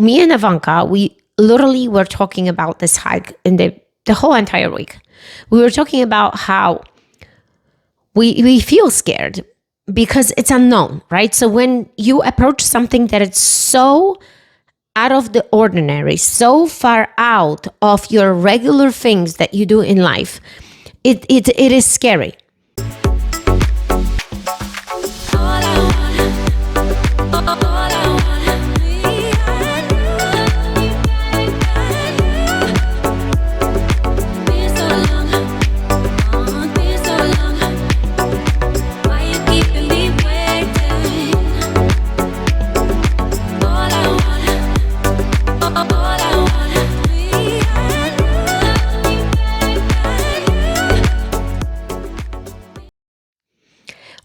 me and Ivanka, we literally were talking about this hike in the whole entire week. We were talking about how we feel scared because it's unknown, right? So when you approach something that it's so out of the ordinary, so far out of your regular things that you do in life, it is scary.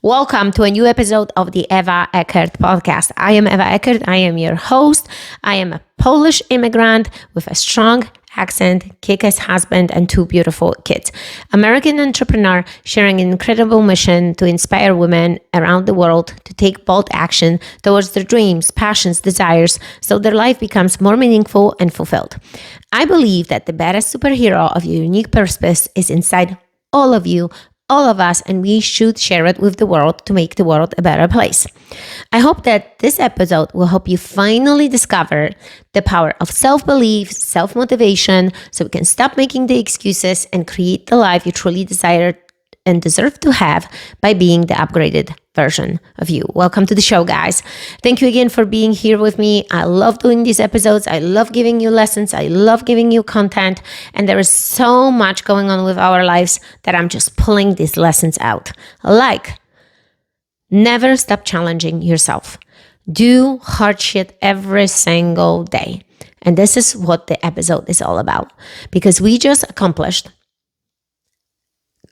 Welcome to a new episode of the Eva Eckert podcast. I am Eva Eckert. I am your host. I am a Polish immigrant with a strong accent, kick-ass husband, and 2 beautiful kids. American entrepreneur sharing an incredible mission to inspire women around the world to take bold action towards their dreams, passions, desires, so their life becomes more meaningful and fulfilled. I believe that the baddest superhero of your unique purpose is inside all of you, all of us, and we should share it with the world to make the world a better place. I hope that this episode will help you finally discover the power of self-belief, self-motivation, so we can stop making the excuses and create the life you truly desire and deserve to have by being the upgraded version of you. Welcome to the show, guys. Thank you again for being here with me. I love doing these episodes. I love giving you lessons. I love giving you content. And there is so much going on with our lives that I'm just pulling these lessons out. Like, never stop challenging yourself. Do hard shit every single day. And this is what the episode is all about. Because we just accomplished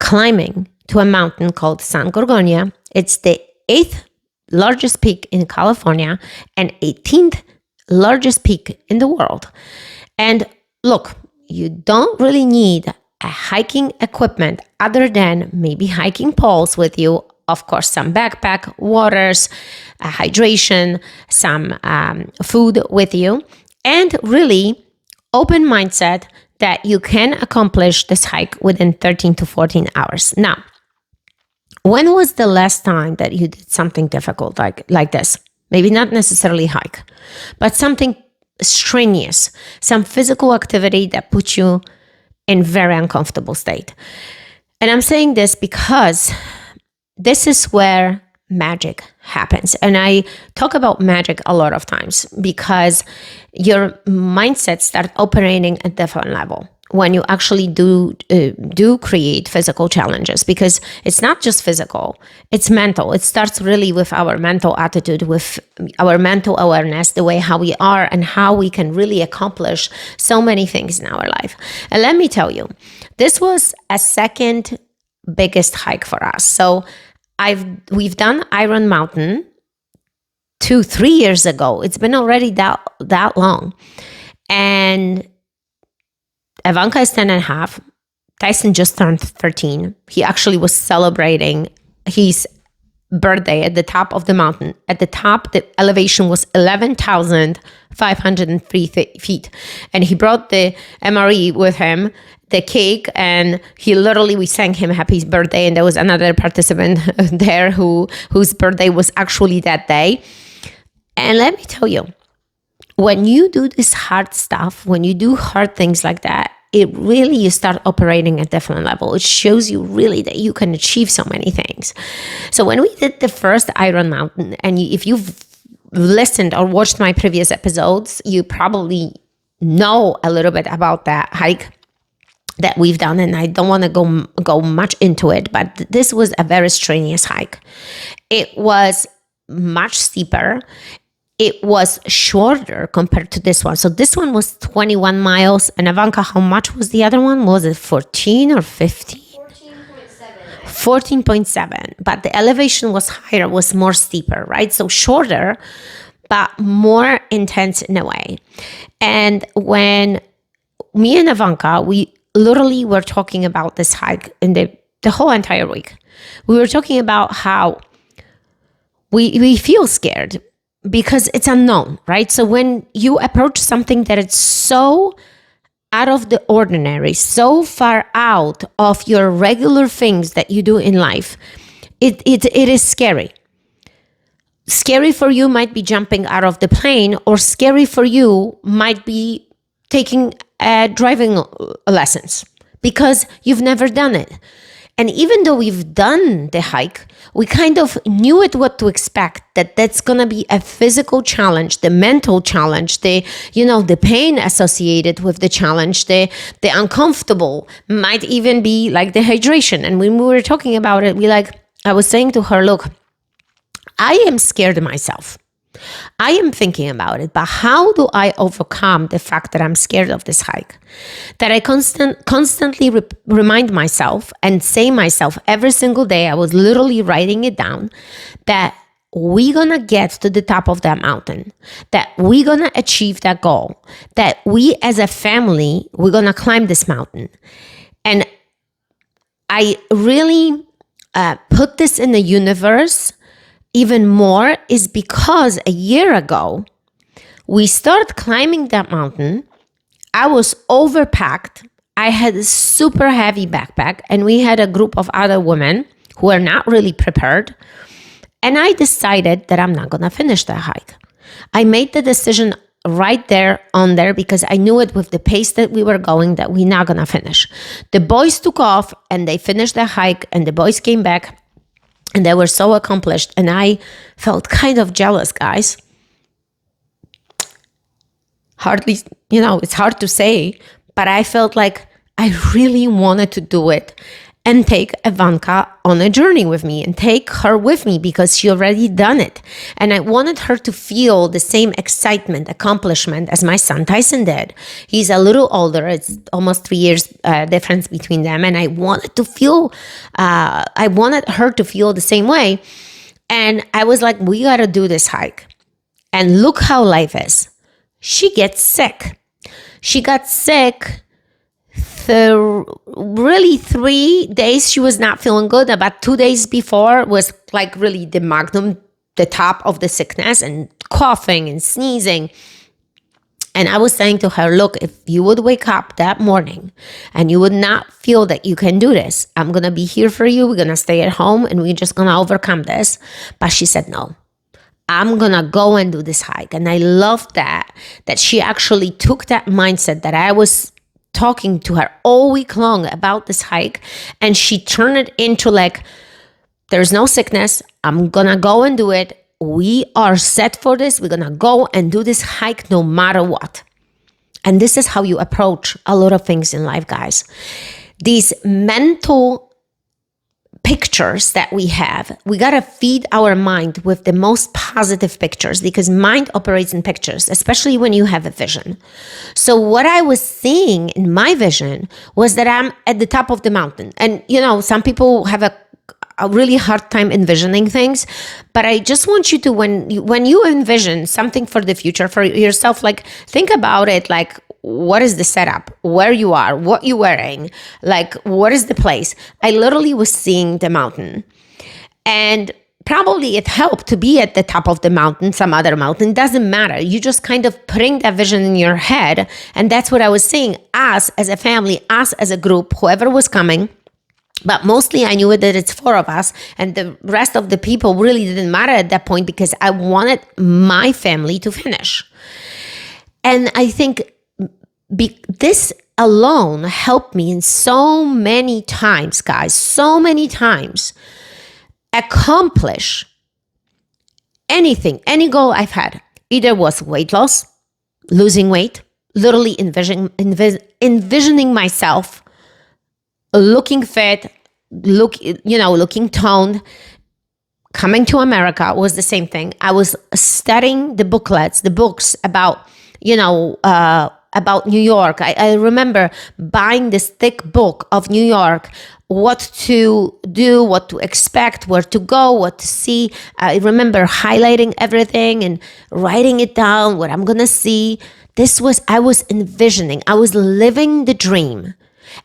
climbing to a mountain called San Gorgonio. It's the 8th largest peak in California and 18th largest peak in the world. And look, you don't really need a hiking equipment other than maybe hiking poles with you. Of course, some backpack, waters, hydration, some food with you, and really open mindset that you can accomplish this hike within 13 to 14 hours. Now, when was the last time that you did something difficult like this? Maybe not necessarily hike, but something strenuous, some physical activity that puts you in very uncomfortable state. And I'm saying this because this is where magic happens. And I talk about magic a lot of times because your mindset starts operating at a different level when you actually do create physical challenges, because it's not just physical, it's mental. It starts really with our mental attitude, with our mental awareness, the way how we are and how we can really accomplish so many things in our life. And let me tell you, this was a second biggest hike for us. So we've done Iron Mountain 2-3 years ago. It's been already that long. And Ivanka is 10.5. Tyson just turned 13. He actually was celebrating his birthday at the top of the mountain. At the top, the elevation was 11,503 feet. And he brought the MRE with him, the cake, and we sang him happy birthday. And there was another participant there whose birthday was actually that day. And let me tell you, when you do this hard stuff, when you do hard things like that, you start operating at a different level. It shows you really that you can achieve so many things. So when we did the first Iron Mountain, and if you've listened or watched my previous episodes, you probably know a little bit about that hike that we've done, and I don't want to go much into it, but this was a very strenuous hike. It was much steeper. It was shorter compared to this one. So this one was 21 miles. And Ivanka, how much was the other one? Was it 14 or 15? 14.7. But the elevation was higher, was more steeper, right? So shorter, but more intense in a way. And when me and Ivanka, we literally were talking about this hike in the whole entire week. We were talking about how we feel scared because it's unknown, right? So when you approach something that it's so out of the ordinary, so far out of your regular things that you do in life, it is scary. Scary for you might be jumping out of the plane, or scary for you might be taking driving lessons because you've never done it. And even though we've done the hike, we kind of knew it what to expect, that that's going to be a physical challenge, the mental challenge, the pain associated with the challenge, the uncomfortable might even be like the hydration. And when we were talking about it, I was saying to her, look, I am scared of myself. I am thinking about it, but how do I overcome the fact that I'm scared of this hike? That I constantly remind myself and say myself every single day, I was literally writing it down, that we're gonna get to the top of that mountain, that we're gonna achieve that goal, that we as a family, we're gonna climb this mountain. And I really put this in the universe even more is because a year ago, we started climbing that mountain. I was overpacked. I had a super heavy backpack, and we had a group of other women who are not really prepared. And I decided that I'm not going to finish that hike. I made the decision right there on there because I knew it with the pace that we were going that we're not going to finish. The boys took off and they finished the hike, and the boys came back. And they were so accomplished. And I felt kind of jealous, guys. Hardly, it's hard to say, but I felt like I really wanted to do it and take Ivanka on a journey with me and take her with me because she already done it. And I wanted her to feel the same excitement, accomplishment as my son Tyson did. He's a little older. It's almost 3 years difference between them. And I wanted her to feel the same way. And I was like, we got to do this hike. And look how life is. She gets sick. She got sick. Really 3 days she was not feeling good. About 2 days before was like really the top of the sickness, and coughing and sneezing. And I was saying to her, look, if you would wake up that morning and you would not feel that you can do this, I'm going to be here for you. We're going to stay at home and we're just going to overcome this. But she said, no, I'm going to go and do this hike. And I love that she actually took that mindset that I was talking to her all week long about this hike, and she turned it into like, there's no sickness. I'm going to go and do it. We are set for this. We're going to go and do this hike no matter what. And this is how you approach a lot of things in life, guys. These mental pictures that we have, we got to feed our mind with the most positive pictures, because mind operates in pictures, especially when you have a vision. So what I was seeing in my vision was that I'm at the top of the mountain. And, some people have a really hard time envisioning things, but I just want you to, when you envision something for the future for yourself, like think about it like, what is the setup, where you are, what you're wearing, like what is the place. I literally was seeing the mountain, and probably it helped to be at the top of the mountain, some other mountain, doesn't matter. You just kind of putting that vision in your head, and that's what I was seeing, us as a family, us as a group, whoever was coming. But mostly I knew that it's 4 of us, and the rest of the people really didn't matter at that point because I wanted my family to finish. And I think this alone helped me in so many times, guys, so many times, accomplish anything, any goal I've had. Either was weight loss, losing weight, literally envisioning myself looking fit, looking toned. Coming to America was the same thing. I was studying the books about, about New York. I remember buying this thick book of New York, what to do, what to expect, where to go, what to see. I remember highlighting everything and writing it down, what I'm going to see. I was envisioning, I was living the dream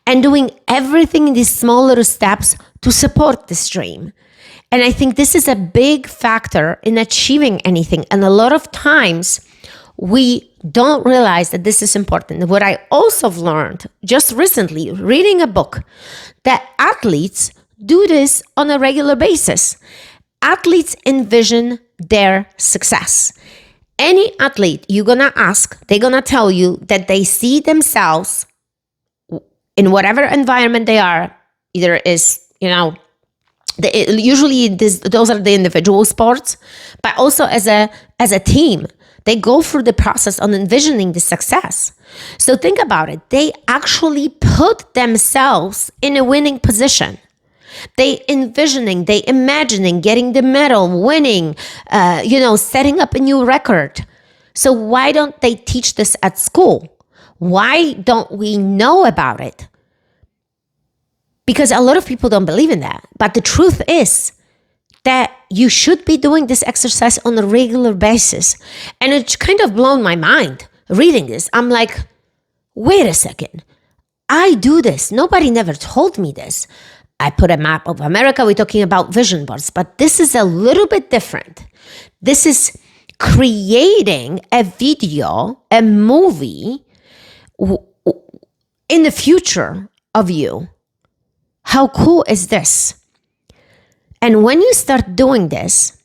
and doing everything in these small little steps to support this dream. And I think this is a big factor in achieving anything. And a lot of times we don't realize that this is important. What I also learned just recently, reading a book, that athletes do this on a regular basis. Athletes envision their success. Any athlete you're going to ask, they're going to tell you that they see themselves in whatever environment they are, either is, usually those are the individual sports, but also as a team. They go through the process on envisioning the success. So think about it. They actually put themselves in a winning position. They imagining getting the medal, winning, setting up a new record. So why don't they teach this at school? Why don't we know about it? Because a lot of people don't believe in that. But the truth is that you should be doing this exercise on a regular basis. And it's kind of blown my mind reading this. I'm like, wait a second. I do this. Nobody never told me this. I put a map of America. We're talking about vision boards, but this is a little bit different. This is creating a video, a movie in the future of you. How cool is this? And when you start doing this,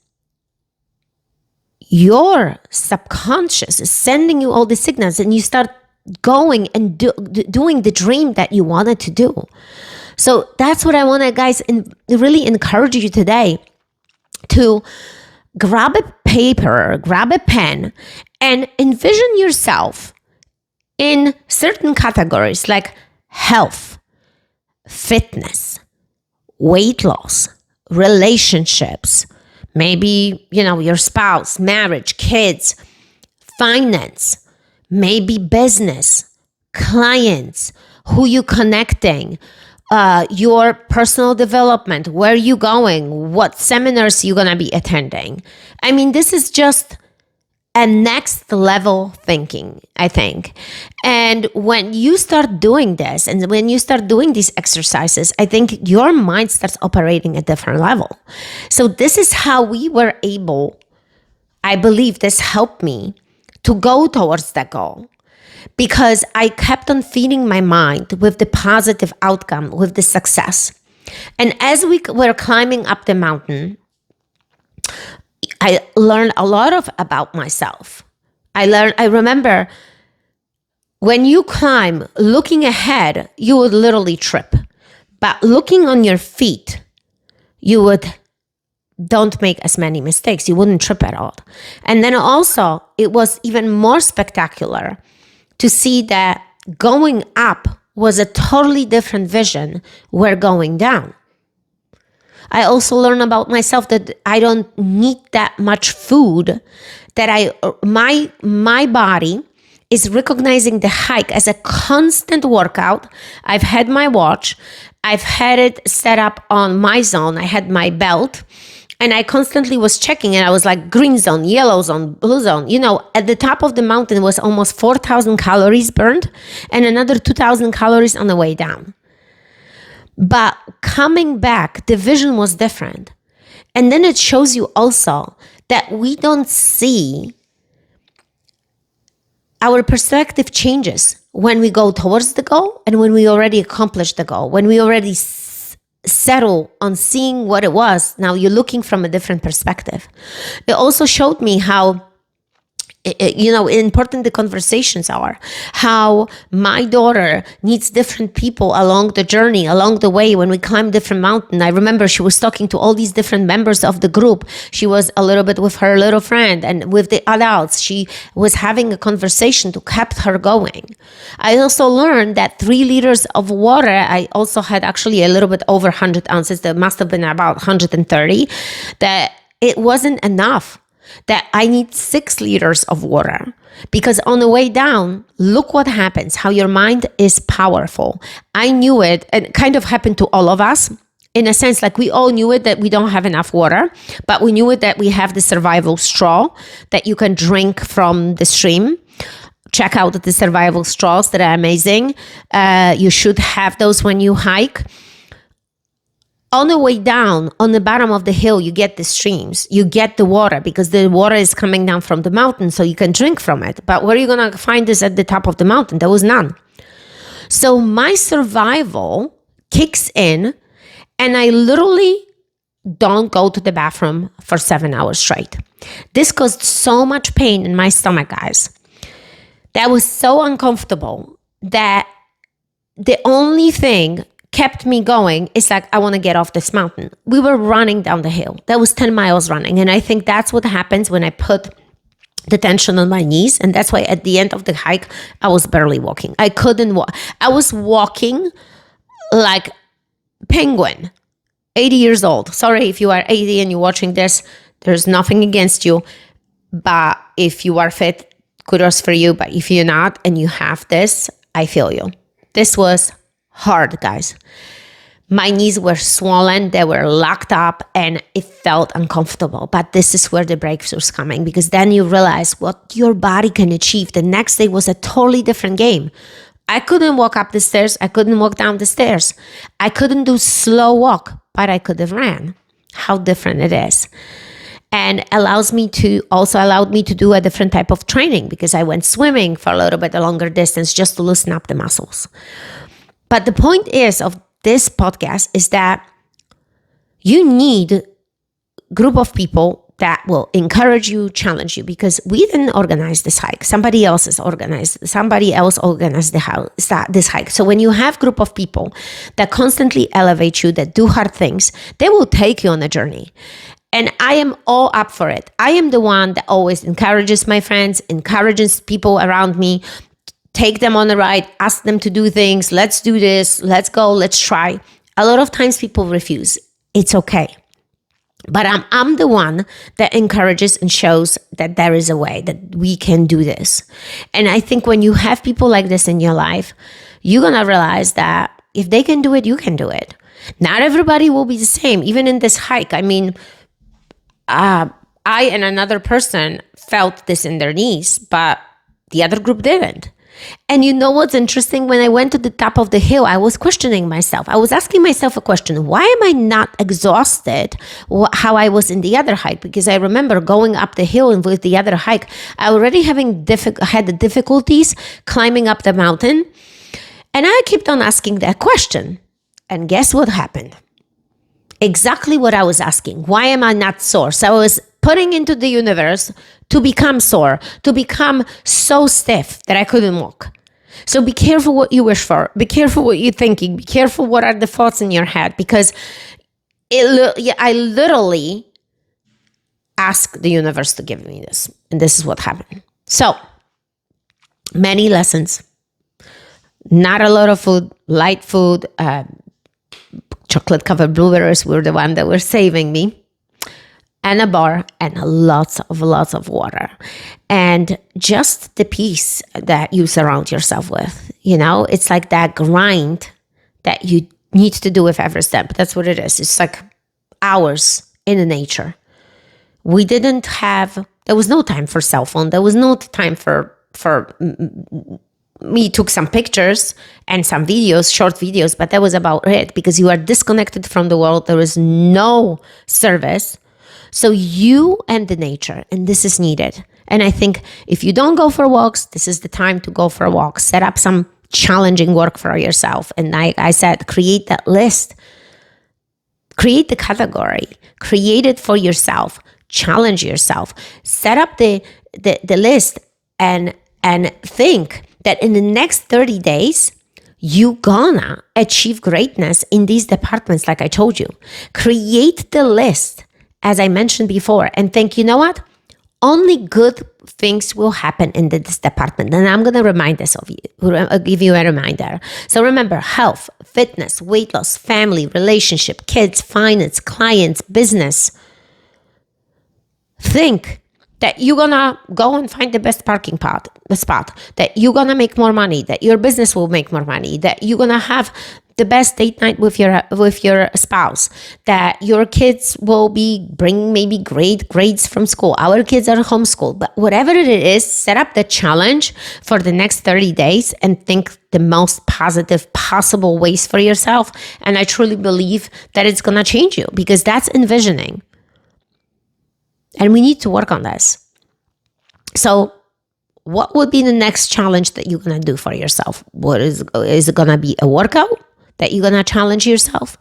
your subconscious is sending you all the signals, and you start going and doing the dream that you wanted to do. So that's what I want to, guys, really encourage you today to grab a paper, grab a pen, and envision yourself in certain categories like health, fitness, weight loss, relationships, maybe, your spouse, marriage, kids, finance, maybe business, clients, who you connecting, your personal development, where you going, what seminars you're going to be attending. I mean, this is just a next level thinking, I think. And when you start doing this, and when you start doing these exercises, I think your mind starts operating at a different level. So this is how we were able, I believe this helped me to go towards that goal, because I kept on feeding my mind with the positive outcome, with the success. And as we were climbing up the mountain, I learned a lot about myself. I remember when you climb, looking ahead, you would literally trip. But looking on your feet, don't make as many mistakes. You wouldn't trip at all. And then also, it was even more spectacular to see that going up was a totally different vision where going down. I also learned about myself that I don't need that much food, that my body is recognizing the hike as a constant workout. I've had my watch. I've had it set up on my zone. I had my belt, and I constantly was checking, and I was like green zone, yellow zone, blue zone. At the top of the mountain was almost 4,000 calories burned and another 2,000 calories on the way down. But coming back, the vision was different. And then it shows you also that we don't see our perspective changes when we go towards the goal and when we already accomplish the goal, when we already settle on seeing what it was. Now you're looking from a different perspective. It also showed me how important the conversations are, how my daughter needs different people along the journey, along the way when we climb different mountains. I remember she was talking to all these different members of the group. She was a little bit with her little friend and with the adults. She was having a conversation to keep her going. I also learned that 3 liters of water, I also had actually a little bit over 100 ounces. There must have been about 130, that it wasn't enough, that I need 6 liters of water, because on the way down, look what happens, how your mind is powerful. I knew it, and it kind of happened to all of us in a sense, like we all knew it, that we don't have enough water, but we knew it that we have the survival straw that you can drink from the stream. Check out the survival straws that are amazing. You should have those when you hike. On the way down, on the bottom of the hill, you get the streams, you get the water because the water is coming down from the mountain so you can drink from it. But where are you going to find this at the top of the mountain? There was none. So my survival kicks in and I literally don't go to the bathroom for 7 hours straight. This caused so much pain in my stomach, guys. That was so uncomfortable that the only thing kept me going is like, I want to get off this mountain. We were running down the hill. That was 10 miles running. And I think that's what happens when I put the tension on my knees. And that's why at the end of the hike, I was barely walking. I couldn't walk. I was walking like penguin, 80 years old. Sorry if you are 80 and you're watching this. There's nothing against you. But if you are fit, kudos for you. But if you're not and you have this, I feel you. This was hard, guys. My knees were swollen, they were locked up, and it felt uncomfortable. But this is where the breakthrough's coming, because then you realize what your body can achieve. The next day was a totally different game. I couldn't walk up the stairs. I couldn't walk down the stairs. I couldn't do slow walk, but I could have ran. How different it is. And allowed me to do a different type of training because I went swimming for a little bit a longer distance just to loosen up the muscles. But the point is of this podcast is that you need a group of people that will encourage you, challenge you, because we didn't organize this hike. Somebody else organized this hike. So when you have a group of people that constantly elevate you, that do hard things, they will take you on a journey. And I am all up for it. I am the one that always encourages my friends, encourages people around me, take them on a ride, ask them to do things. Let's do this. Let's go. Let's try. A lot of times people refuse. It's okay. But I'm the one that encourages and shows that there is a way, that we can do this. And I think when you have people like this in your life, you're going to realize that if they can do it, you can do it. Not everybody will be the same. Even in this hike, I mean, I and another person felt this in their knees, but the other group didn't. And you know what's interesting? When I went to the top of the hill, I was questioning myself. I was asking myself a question. Why am I not exhausted how I was in the other hike? Because I remember going up the hill and with the other hike, I already had the difficulties climbing up the mountain. And I kept on asking that question. And guess what happened? Exactly what I was asking. Why am I not sore? So I was putting into the universe to become sore, to become so stiff that I couldn't walk. So be careful what you wish for. Be careful what you're thinking. Be careful what are the thoughts in your head, because I literally asked the universe to give me this. And this is what happened. So many lessons, not a lot of food, light food, chocolate covered blueberries were the one that were saving me. And a bar and lots of water, and just the peace that you surround yourself with. You know, it's like that grind that you need to do with every step. That's what it is. It's like hours in the nature. There was no time for cell phone. There was no time for me took some pictures and some videos, short videos, but that was about it, because you are disconnected from the world. There is no service. So you and the nature, and this is needed. And I think if you don't go for walks, this is the time to go for a walk. Set up some challenging work for yourself. And like I said, create that list. Create the category. Create it for yourself. Challenge yourself. Set up the list and think that in the next 30 days, you gonna achieve greatness in these departments like I told you. Create the list, as I mentioned before, and think, you know what? Only good things will happen in this department. And I'm going to remind this of you, give you a reminder. So remember, health, fitness, weight loss, family, relationship, kids, finance, clients, business. Think that you're going to go and find the best parking spot, that you're going to make more money, that your business will make more money, that you're going to have the best date night with your spouse, that your kids will be bringing maybe great grades from school. Our kids are homeschooled, but whatever it is, set up the challenge for the next 30 days and think the most positive possible ways for yourself. And I truly believe that it's going to change you, because that's envisioning. And we need to work on this. So what would be the next challenge that you're going to do for yourself? Is it going to be a workout that you're going to challenge yourself?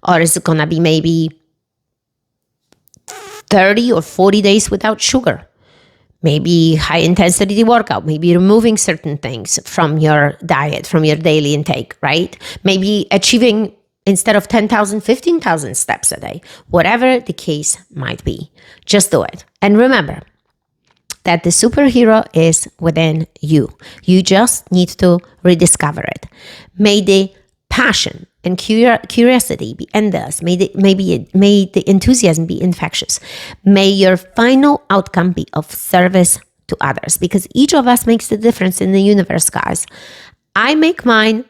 Or is it going to be maybe 30 or 40 days without sugar? Maybe high intensity workout, maybe removing certain things from your diet, from your daily intake, right? Maybe achieving, instead of 10,000, 15,000 steps a day. Whatever the case might be, just do it. And remember that the superhero is within you. You just need to rediscover it. May the passion and curiosity be endless. May the enthusiasm be infectious. May your final outcome be of service to others, because each of us makes the difference in the universe, guys. I make mine,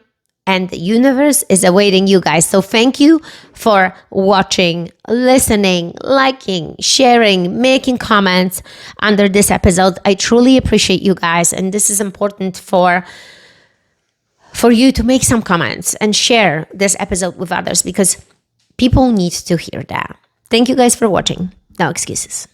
and the universe is awaiting you guys. So thank you for watching, listening, liking, sharing, making comments under this episode. I truly appreciate you guys, and this is important for you to make some comments and share this episode with others, because people need to hear that. Thank you guys for watching. No excuses.